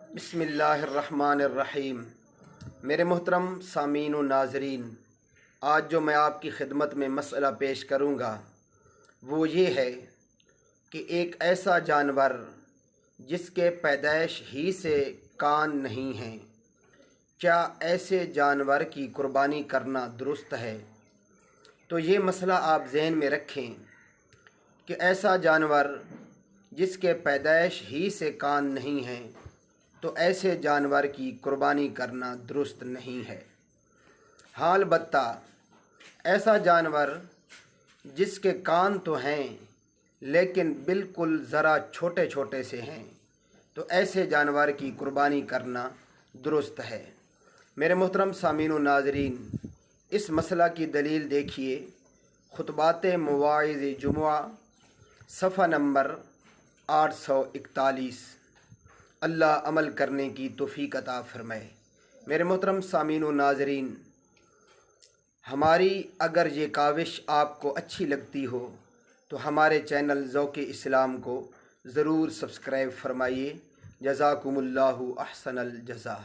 बिस्मिल्लाहिर्रहमानिर्रहीम। मेरे मोहतरम सामीन व नाज़रीन, आज जो मैं आपकी खिदमत में मसला पेश करूँगा वो ये है कि एक ऐसा जानवर जिसके पैदाइश ही से कान नहीं हैं, क्या ऐसे जानवर की कुर्बानी करना दुरुस्त है? तो ये मसला आप ज़हन में रखें कि ऐसा जानवर जिसके पैदाइश ही से कान नहीं हैं, तो ऐसे जानवर की कुर्बानी करना दुरुस्त नहीं है। हाँ, अलबत्ता ऐसा जानवर जिसके कान तो हैं लेकिन बिल्कुल ज़रा छोटे छोटे से हैं, तो ऐसे जानवर की कुर्बानी करना दुरुस्त है। मेरे मोहतरम सामीन व नाज़रीन, इस मसला की दलील देखिए, खुतबात मवाइज़ जुमुआ सफ़ा नंबर 841। अल्लाह अमल करने की तौफीक अता फरमाए। मेरे मोहतरम सामीन व नाज़रीन, हमारी अगर ये काविश आपको अच्छी लगती हो तो हमारे चैनल ज़ौक़ इस्लाम को ज़रूर सब्सक्राइब फरमाइए। जज़ाकुमुल्लाहु अहसनल जज़ा।